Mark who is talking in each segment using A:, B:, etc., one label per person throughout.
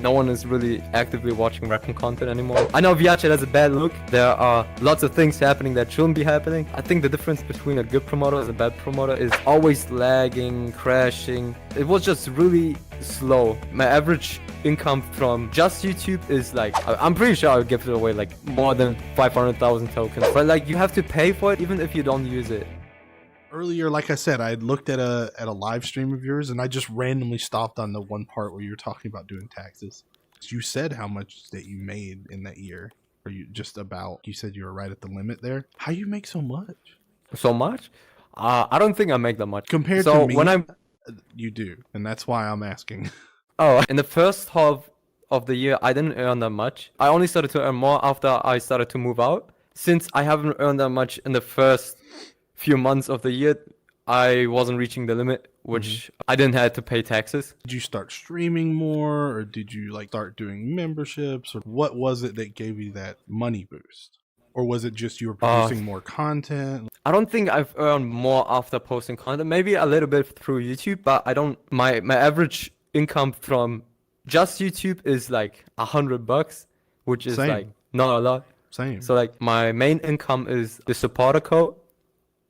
A: no one is really actively watching Raccoon content anymore. I know VRChat has a bad look. There are lots of things happening that shouldn't be happening. I think the difference between a good promoter and a bad promoter is always lagging, crashing. It was just really slow. My average income from just YouTube is like, I'm pretty sure I'll give it away like more than 500,000 tokens. But like you have to pay for it even if you don't use it.
B: Earlier, like I said, I looked at a live stream of yours, and I just randomly stopped on the one part where you were talking about doing taxes. You said how much that you made in that year, or you said you were right at the limit there. How you make so much?
A: So much? I don't think I make that much.
B: Compared to me, you do, and that's why I'm asking.
A: Oh, in the first half of the year, I didn't earn that much. I only started to earn more after I started to move out. Since I haven't earned that much in the first few months of the year, I wasn't reaching the limit, which I didn't have to pay taxes.
B: Did you start streaming more, or did you like start doing memberships, or what was it that gave you that money boost? Or was it just you were producing more content?
A: I don't think I've earned more after posting content. Maybe a little bit through YouTube, but I don't. My average income from just YouTube is like $100, which is like not a lot.
B: Same.
A: So like my main income is the supporter code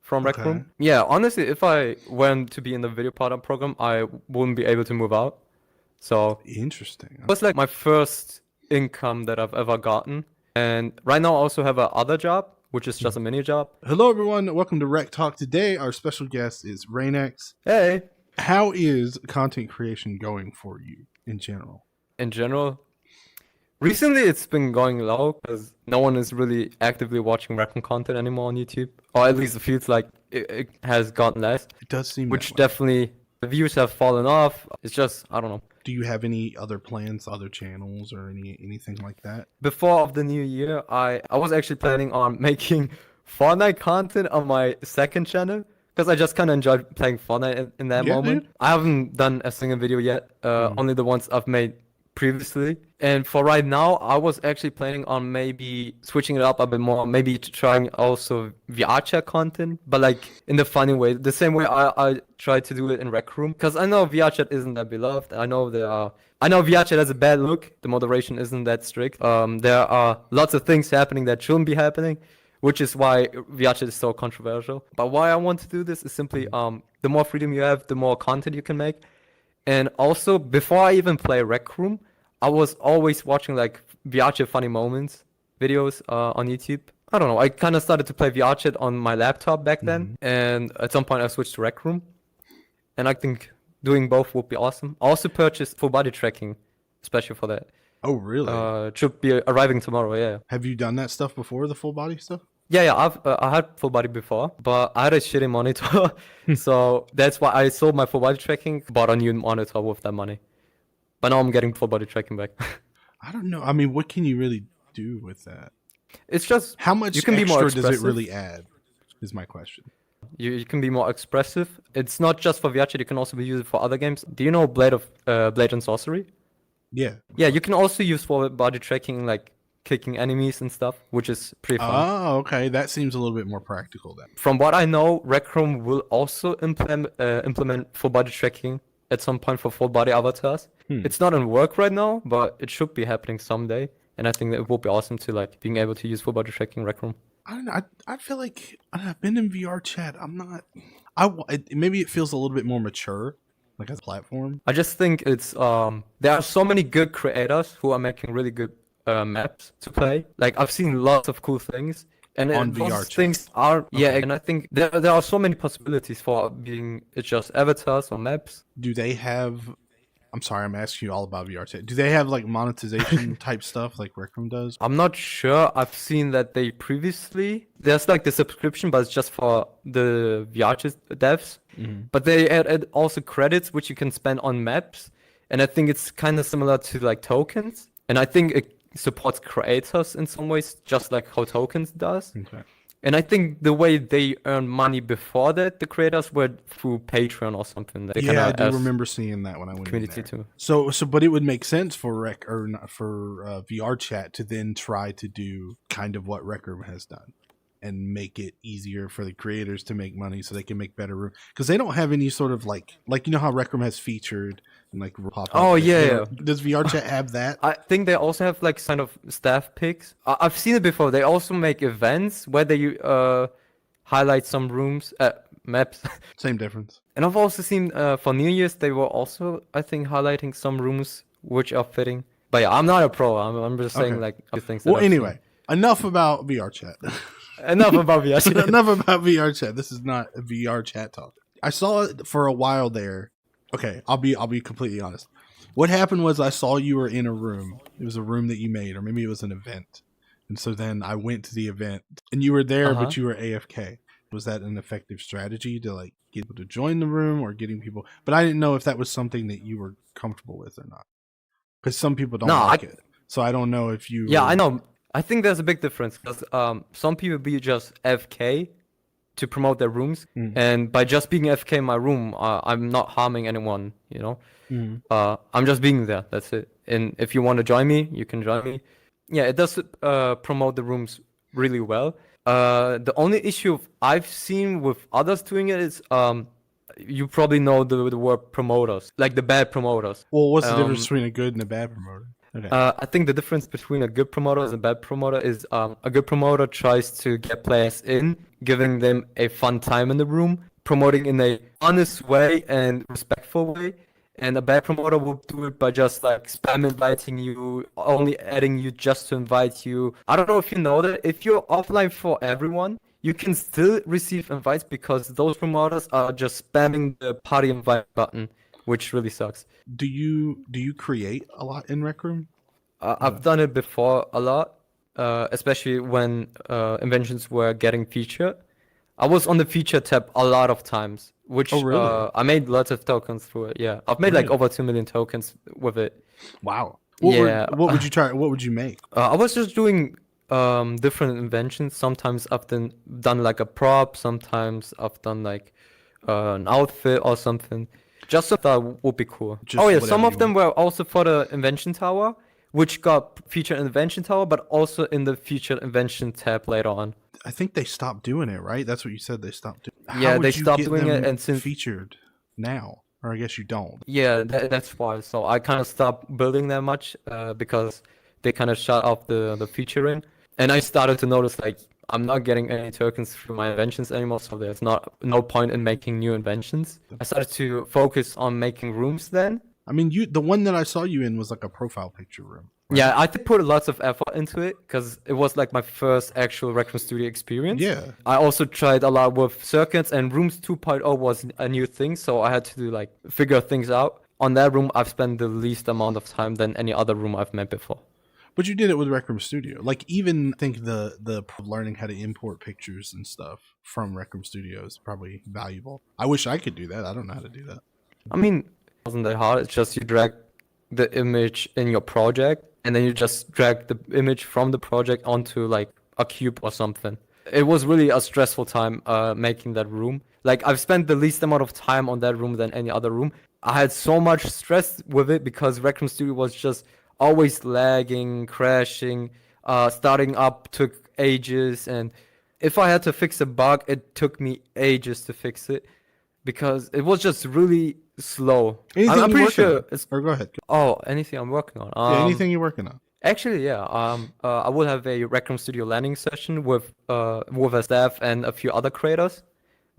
A: from Rec Room. Yeah, honestly, if I went to be in the video partner program, I wouldn't be able to move out. So
B: interesting.
A: It was like my first income that I've ever gotten. And right now I also have a other job, which is just a mini job.
B: Hello everyone, welcome to Rec Talk. Today our special guest is Rainux.
A: Hey.
B: How is content creation going for you in general?
A: In general? Recently it's been going low because no one is really actively watching Raccoon content anymore on YouTube. Or at least it feels like it has gotten less.
B: It does seem
A: which definitely, the views have fallen off. It's just, I don't know.
B: Do you have any other plans, other channels, or anything like that?
A: Before of the new year, I was actually planning on making Fortnite content on my second channel. Because I just kind of enjoyed playing Fortnite in that moment. Dude. I haven't done a single video yet. Only the ones I've made previously. And for right now, I was actually planning on maybe switching it up a bit more. Maybe trying also VRChat content. But like in the funny way. The same way I tried to do it in Rec Room. Because I know VRChat isn't that beloved. I know VRChat has a bad look. The moderation isn't that strict. There are lots of things happening that shouldn't be happening. Which is why VRChat is so controversial. But why I want to do this is simply the more freedom you have, the more content you can make. And also, before I even play Rec Room, I was always watching like VRChat funny moments videos on YouTube. I don't know, I kind of started to play VRChat on my laptop back then. And at some point I switched to Rec Room. And I think doing both would be awesome. I also purchased full body tracking, especially for that.
B: Oh, really?
A: It should be arriving tomorrow, yeah.
B: Have you done that stuff before, the full body stuff?
A: Yeah, I had full body before, but I had a shitty monitor, so that's why I sold my full body tracking, bought a new monitor with that money. But now I'm getting full body tracking back.
B: I don't know. I mean, what can you really do with that?
A: It's just
B: how much
A: you can
B: extra
A: be more
B: does it really add? Is my question.
A: You can be more expressive. It's not just for VRChat. You can also be used for other games. Do you know Blade and Sorcery?
B: Yeah.
A: Yeah, you can also use full body tracking like kicking enemies and stuff, which is pretty fun.
B: Oh, okay. That seems a little bit more practical then.
A: From what I know, Rec Room will also implement full body tracking at some point for full body avatars. It's not in work right now, but it should be happening someday. And I think that it will be awesome to like being able to use full body tracking Rec Room.
B: I don't know. I feel like I've been in VRChat. I'm not. Maybe it feels a little bit more mature, like as a platform.
A: I just think it's there are so many good creators who are making really good maps to play. Like I've seen lots of cool things, and
B: on VRChat.
A: Things are and I think there are so many possibilities for being just avatars or maps.
B: Do they have? I'm sorry, I'm asking you all about VRChat. Do they have like monetization type stuff like Rec Room does?
A: I'm not sure. I've seen that they previously there's like the subscription, but it's just for the VRChat devs. But they add also credits which you can spend on maps, and I think it's kind of similar to like tokens. And I think it supports creators in some ways, just like how tokens does.
B: Okay.
A: And I think the way they earned money before that, the creators were through Patreon or something.
B: Yeah, I do remember seeing that when I went
A: community
B: in there.
A: too.
B: So, but it would make sense for VRChat to then try to do kind of what Rec Room has done. and make it easier for the creators to make money so they can make better room, because they don't have any sort of like you know how Rec Room has featured and like pop up.
A: Oh yeah.
B: Does VRChat have that?
A: I think they also have like kind of staff picks. I've seen it before. They also make events where they highlight some rooms, maps.
B: Same difference.
A: And I've also seen for New Year's they were also, I think, highlighting some rooms which are fitting. But yeah, I'm not a pro. I'm just saying like other things.
B: Well, anyway, enough about VRChat.
A: Enough about VRChat.
B: Enough about VRChat. This is not a VRChat talk. I saw it for a while there. Okay, I'll be completely honest. What happened was I saw you were in a room. It was a room that you made, or maybe it was an event. And so then I went to the event, and you were there, but you were AFK. Was that an effective strategy to like get people to join the room or getting people? But I didn't know if that was something that you were comfortable with or not. Because some people don't like it. So I don't know if you...
A: Yeah, I know. I think there's a big difference. Because some people be just AFK to promote their rooms. And by just being AFK in my room, I'm not harming anyone, you know? I'm just being there. That's it. And if you want to join me, you can join me. Yeah, it does promote the rooms really well. The only issue I've seen with others doing it is... you probably know the word promoters, like the bad promoters.
B: Well, what's the difference between a good and a bad promoter? Okay.
A: I think the difference between a good promoter and a bad promoter is a good promoter tries to get players in, giving them a fun time in the room, promoting in a honest way and respectful way. And a bad promoter will do it by just like spam inviting you, only adding you just to invite you. I don't know if you know that if you're offline for everyone, you can still receive invites because those promoters are just spamming the party invite button, which really sucks.
B: Do you create a lot in Rec Room?
A: I've done it before a lot, especially when inventions were getting featured. I was on the feature tab a lot of times, which I made lots of tokens through it. Yeah, I've made like over 2 million tokens with it.
B: Wow.
A: What
B: would you try? What would you make?
A: I was just doing different inventions. Sometimes I've done like a prop. Sometimes I've done like an outfit or something. Just so that would be cool. Oh yeah, some of them were also for the invention tower, which got featured in the invention tower, but also in the featured invention tab later on.
B: I think they stopped doing it, right? That's what you said. They stopped doing.
A: Yeah, they stopped doing it, and since
B: featured now, or I guess you don't.
A: Yeah, that's why. So I kind of stopped building that much because they kind of shut off the featuring. And I started to notice like I'm not getting any tokens through my inventions anymore, so there's no point in making new inventions. I started to focus on making rooms then.
B: I mean, the one that I saw you in was like a profile picture room. Right?
A: Yeah, I did put lots of effort into it because it was like my first actual Rec Room Studio experience.
B: Yeah.
A: I also tried a lot with circuits, and Rooms 2.0 was a new thing, so I had to like figure things out. On that room, I've spent the least amount of time than any other room I've made before.
B: But you did it with Rec Room Studio. Like, even I think the learning how to import pictures and stuff from Rec Room Studio is probably valuable. I wish I could do that. I don't know how to do that.
A: I mean, it wasn't that hard. It's just you drag the image in your project, and then you just drag the image from the project onto like a cube or something. It was really a stressful time making that room. Like, I've spent the least amount of time on that room than any other room. I had so much stress with it because Rec Room Studio was just always lagging, crashing, starting up took ages, and if I had to fix a bug, it took me ages to fix it because it was just really slow.
B: Anything
A: I'm pretty sure
B: it's... Or go ahead.
A: Oh, anything I'm working on.
B: Yeah, anything you're working on.
A: Actually, yeah. I will have a Rec Room Studio landing session with a staff and a few other creators.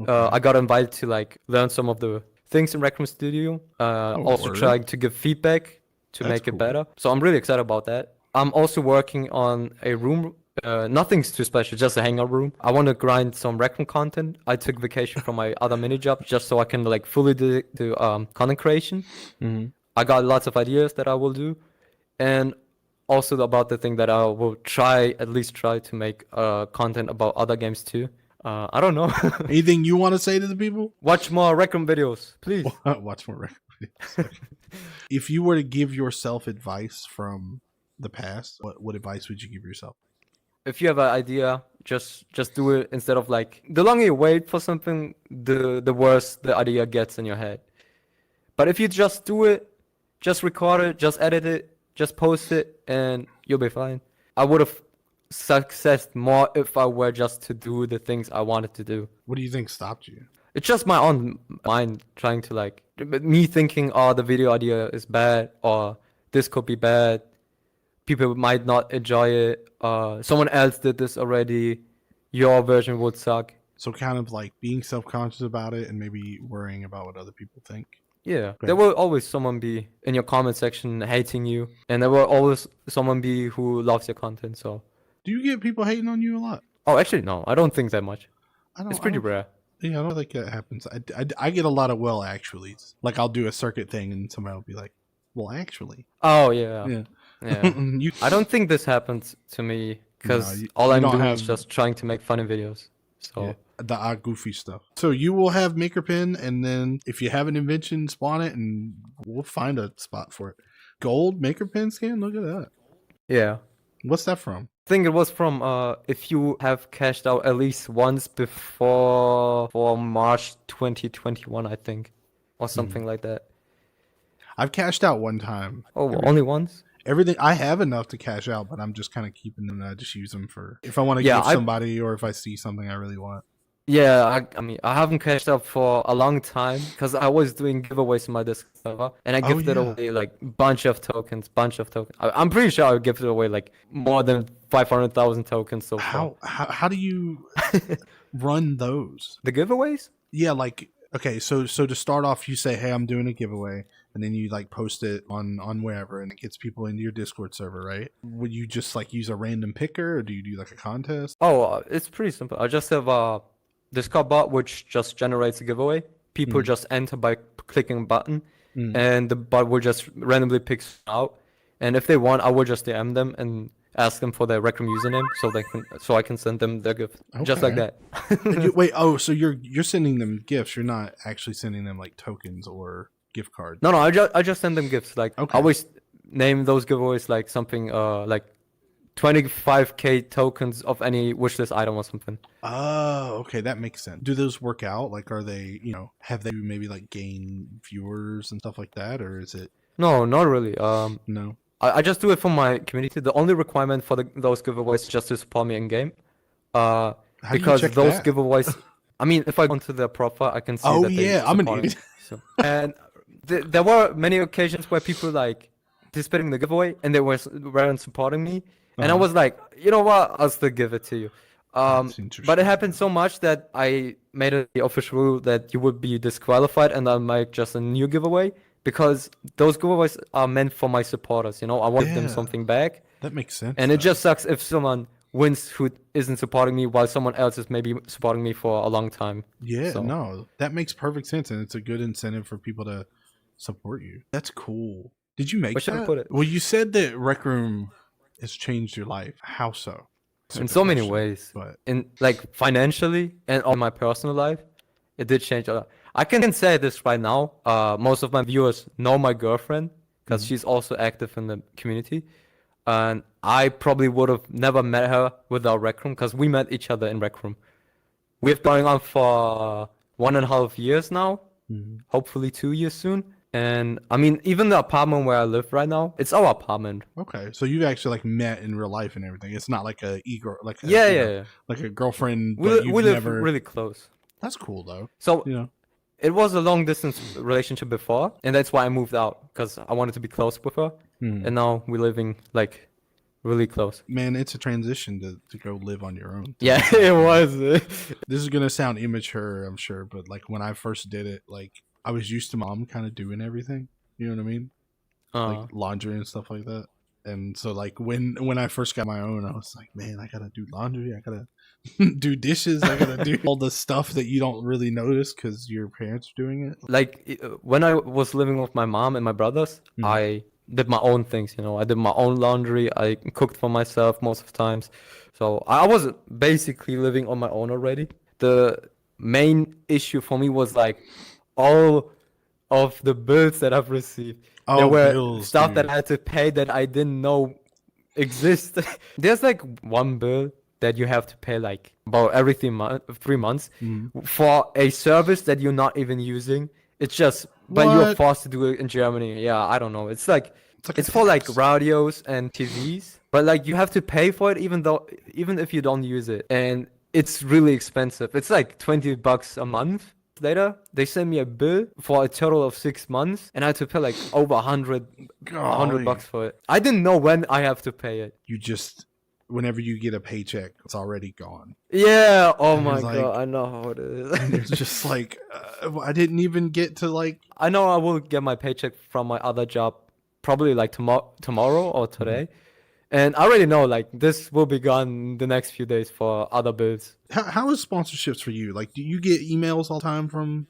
A: Okay. I got invited to like learn some of the things in Rec Room Studio. Also trying to give feedback to make it better. So I'm really excited about that. I'm also working on a room. Nothing's too special, just a hangout room. I want to grind some Rec Room content. I took vacation from my other mini job just so I can like fully do content creation. I got lots of ideas that I will do, and also about the thing that I will at least try to make content about other games too. I don't know.
B: Anything you want to say to the people?
A: Watch more Rec Room videos, please.
B: Watch more Rec Room videos. If you were to give yourself advice from the past, what advice would you give yourself?
A: If you have an idea, just do it instead of like the longer you wait for something, the worse the idea gets in your head. But if you just do it, just record it, just edit it, just post it, and you'll be fine. I would have success more if I were just to do the things I wanted to do.
B: What do you think stopped you?
A: It's just my own mind trying to like me thinking, oh, the video idea is bad, or this could be bad. People might not enjoy it. Someone else did this already. Your version would suck.
B: So kind of like being self-conscious about it and maybe worrying about what other people think.
A: Yeah,
B: Okay.
A: there will always someone be in your comment section hating you, and there will always someone be who loves your content. So,
B: Do you get people hating on you a lot?
A: oh, actually, no, I don't think that much. It's pretty rare.
B: Yeah, I don't think that happens. I get a lot of well actuallys. Like I'll do a circuit thing and somebody will be like, well, actually.
A: Oh yeah,
B: Yeah.
A: yeah.
B: You,
A: I don't think this happens to me because
B: No,
A: all
B: you
A: I'm
B: don't
A: doing
B: have-
A: is just trying to make funny videos. So.
B: yeah, the odd goofy stuff. So you will have maker pen, and then if you have an invention, spawn it, and we'll find a spot for it. Gold maker pen scan. Look at that.
A: Yeah.
B: What's that from?
A: I think it was from if you have cashed out at least once before for March 2021, I think, or something like that.
B: I've cashed out one time.
A: Oh, only once?
B: Everything I have enough to cash out, but I'm just kind of keeping them. I just use them for if I want to
A: Yeah,
B: give somebody or if I see something I really want.
A: Yeah, I mean, I haven't cashed out for a long time because I was doing giveaways in my Discord server, and I
B: Oh,
A: gifted
B: yeah.
A: away like bunch of tokens. I'm pretty sure I gifted away like more than 500,000 tokens so far.
B: How do you run those?
A: The giveaways?
B: Yeah, like okay, so to start off, you say, "Hey, I'm doing a giveaway," and then you like post it on wherever, and it gets people into your Discord server, right? Would you just like use a random picker, or do you do like a contest?
A: Oh, it's pretty simple. I just have a Discord bot which just generates a giveaway. People just enter by clicking a button, and the bot will just randomly pick out. And if they want, I will just DM them and ask them for their Rec Room username so I can send them their gift just like
B: Okay.
A: that.
B: Wait, oh, so you're sending them gifts? You're not actually sending them like tokens or gift cards?
A: No, I just send them gifts. Like
B: Okay.
A: I always name those giveaways like something like 25k tokens of any wishlist item or something.
B: Oh, okay, that makes sense. Do those work out? Like, are they, have they maybe like gain viewers and stuff like that, or is it
A: No, not really.
B: no?
A: I just do it for my community. The only requirement for those giveaways is just to support me in game.
B: How do you
A: Because
B: check
A: those
B: that?
A: giveaways, I mean, if I go into their profile, I can see
B: Oh
A: that they
B: yeah, I'm an
A: support me.
B: idiot.
A: So, and there were many occasions where people like participating in the giveaway and they weren't supporting me, and I was like, you know what, I'll still give it to you.
B: That's
A: But it
B: interesting.
A: happened so much that I made it the official rule that you would be disqualified, and I'll make just a new giveaway because those giveaways are meant for my supporters. I want them
B: Yeah.
A: something back,
B: That makes sense.
A: and it
B: though.
A: just sucks if someone wins who isn't supporting me while someone else is maybe supporting me for a long time.
B: Yeah,
A: So-
B: no, that makes perfect sense, and it's a good incentive for people to support you. That's cool. Did you make
A: Where should I
B: that?
A: put it?
B: Well, you said that Rec Room has changed your life. How so?
A: In so many
B: Question,
A: ways.
B: But
A: In like financially and on my personal life, it did change a lot. I can say this right now. Most of my viewers know my girlfriend because she's also active in the community, and I probably would have never met her without Rec Room because we met each other in Rec Room. We've been going on for 1.5 years now, hopefully 2 years soon. And I mean, even the apartment where I live right now, it's our apartment.
B: okay, so you actually like met in real life and everything. It's not like a ego, like a,
A: Yeah,
B: you
A: yeah,
B: know,
A: yeah.
B: like a girlfriend.
A: We,
B: But
A: we
B: you've
A: live
B: never.
A: really close.
B: That's cool though.
A: So
B: You know.
A: it was a long distance relationship before, and that's why I moved out because I wanted to be close with her. And now we're living like really close.
B: Man, it's a transition to go live on your own.
A: Yeah, it was.
B: This is gonna sound immature, I'm sure, but like when I first did it, like I was used to mom kind of doing everything. You know what I mean? Like laundry and stuff like that. And so like when I first got my own, I was like, man, I gotta do laundry, I gotta do dishes, I gotta do all the stuff that you don't really notice because your parents are doing it.
A: Like when I was living with my mom and my brothers, I did my own things. I did my own laundry. I cooked for myself most of the times. So I was basically living on my own already. The main issue for me was like all of the bills that I've received.
B: Oh,
A: there were
B: bills,
A: stuff
B: dude.
A: that I had to pay that I didn't know exist. There's like one bill that you have to pay like about every 3 months for a service that you're not even using. It's just, but you're
B: What?
A: forced to do it in Germany. Yeah, I don't know. It's like
B: like
A: It's
B: a
A: for like
B: tax.
A: radios and TVs, but like you have to pay for it even if you don't use it, and it's really expensive. It's like $20 a month. Later, they sent me a bill for a total of 6 months, and I had to pay like over a hundred
B: Golly.
A: bucks for it. I didn't know when I have to pay it.
B: You just, whenever you get a paycheck, it's already gone.
A: Yeah. Oh
B: And
A: my
B: it's
A: God,
B: like,
A: I know how it is.
B: and it's just like, I didn't even get to like.
A: I know I will get my paycheck from my other job probably like tomorrow or today. And I already know like this will be gone the next few days for other bills.
B: How is sponsorships for you? Like, do you get emails all the time from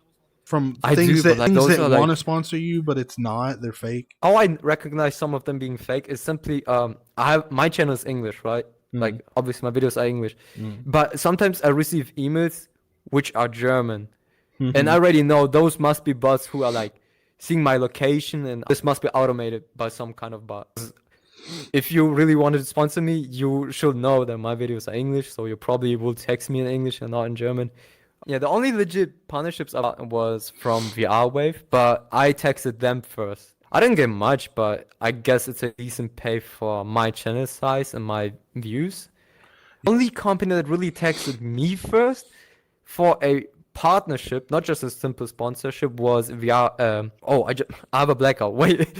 A: I
B: things
A: do, but like
B: things
A: those
B: that
A: are
B: want to
A: like
B: sponsor you, but it's not. They're fake.
A: how I recognize some of them being fake is simply I have my channel is English, right? Like obviously my videos are English. But sometimes I receive emails which are German. And I already know those must be bots who are like seeing my location, and this must be automated by some kind of bot. If you really wanted to sponsor me, you should know that my videos are English, so you probably will text me in English and not in German. Yeah, the only legit partnerships I got was from VRWave, but I texted them first. I didn't get much, but I guess it's a decent pay for my channel size and my views. The only company that really texted me first for a partnership, not just a simple sponsorship, was VR. I have a blackout. Wait,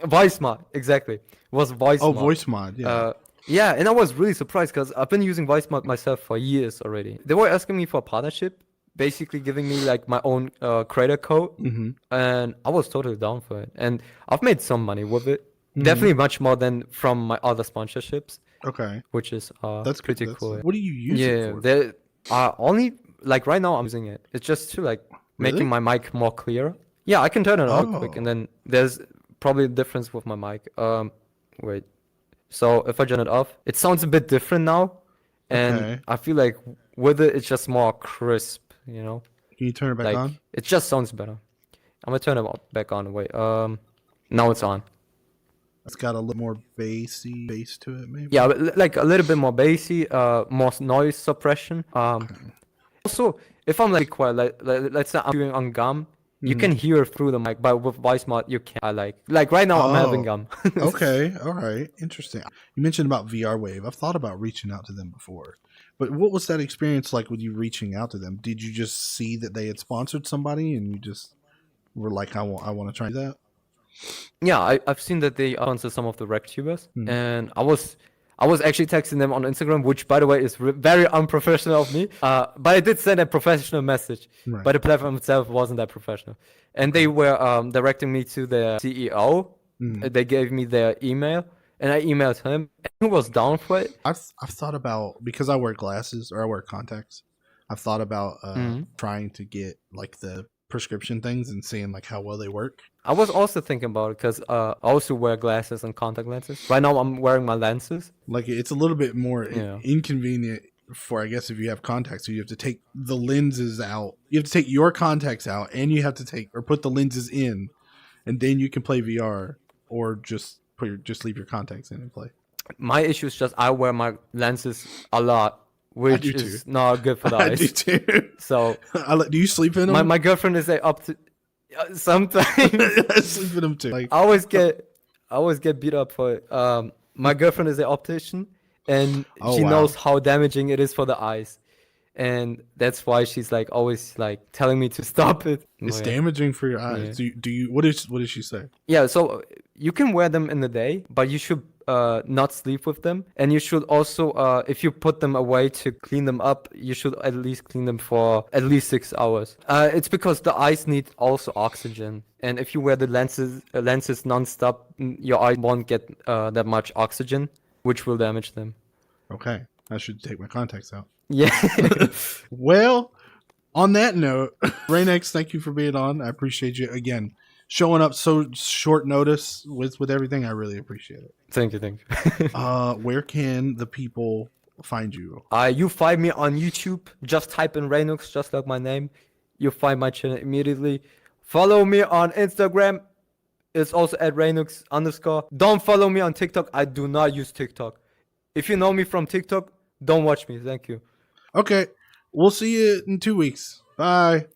A: VoiceMod, exactly. It was
B: Oh,
A: VoiceMod.
B: voice mod. Yeah.
A: Yeah, and I was really surprised because I've been using VoiceMod myself for years already. They were asking me for a partnership, basically giving me like my own creator code, and I was totally down for it. And I've made some money with it, definitely much more than from my other sponsorships,
B: Okay.
A: which is
B: That's good.
A: pretty cool.
B: What do you use it
A: Yeah,
B: for?
A: they are only like right now I'm using it. It's just to like
B: Really?
A: making my mic more clear. Yeah, I can turn it on quick,
B: Oh.
A: and then there's probably a difference with my mic. Wait. So if I turn it off, it sounds a bit different now, and
B: Okay.
A: I feel like with it, it's just more crisp. You know,
B: Can you turn it back
A: like
B: on?
A: it just sounds better. I'm gonna turn it back on. Wait. Now it's on.
B: It's got a little more bass to it, maybe.
A: Yeah, but like a little bit more bassy, more noise suppression. Also, if I'm like quiet, let's say I'm doing on gum, you can hear through the mic, but with voice mod you can't. I like right now I'm having gum.
B: Okay. All right. Interesting. You mentioned about VR Wave. I've thought about reaching out to them before, but what was that experience like with you reaching out to them? Did you just see that they had sponsored somebody and you just were like, I want to try that?
A: Yeah, I've seen that they sponsor some of the rec tubers,
B: Hmm.
A: and I was actually texting them on Instagram, which by the way is very unprofessional of me. But I did send a professional message,
B: Right.
A: but the platform itself wasn't that professional, and they were directing me to their CEO. They gave me their email, and I emailed him, and he was down for it.
B: I've thought about, because I wear glasses or I wear contacts. I've thought about trying to get like the prescription things and seeing like how well they work.
A: I was also thinking about it because I also wear glasses and contact lenses. Right now, I'm wearing my lenses.
B: Like it's a little bit more
A: Yeah.
B: inconvenient for, I guess, if you have contacts. So you have to take the lenses out. You have to take your contacts out, and you have to take or put the lenses in, and then you can play VR, or just just leave your contacts in and play.
A: My issue is just I wear my lenses a lot, which
B: do
A: is
B: too.
A: not good for the
B: I do
A: eyes.
B: too.
A: So
B: Do you sleep in them?
A: my girlfriend is a up to sometimes
B: I sleep in them too. Like,
A: I always get beat up for it. My girlfriend is an optician, and
B: Oh,
A: she
B: wow.
A: knows how damaging it is for the eyes, and that's why she's like always like telling me to stop it.
B: it's
A: Yeah.
B: damaging for your eyes.
A: Yeah.
B: Do you? What does she say?
A: Yeah, so you can wear them in the day, but you should not sleep with them. And you should also, if you put them away to clean them up, you should at least clean them for at least 6 hours. It's because the eyes need also oxygen. And if you wear the lenses nonstop, your eye won't get that much oxygen, which will damage them.
B: Okay, I should take my contacts out.
A: Yeah.
B: Well, on that note, Rainux, thank you for being on. I appreciate you again showing up so short notice with everything. I really appreciate it.
A: Thank you.
B: Where can the people find you?
A: You find me on YouTube. Just type in Rainux, just like my name. You'll find my channel immediately. Follow me on Instagram. It's also at Rainux _. Don't follow me on TikTok. I do not use TikTok. If you know me from TikTok, don't watch me. Thank you.
B: Okay, we'll see you in 2 weeks. Bye.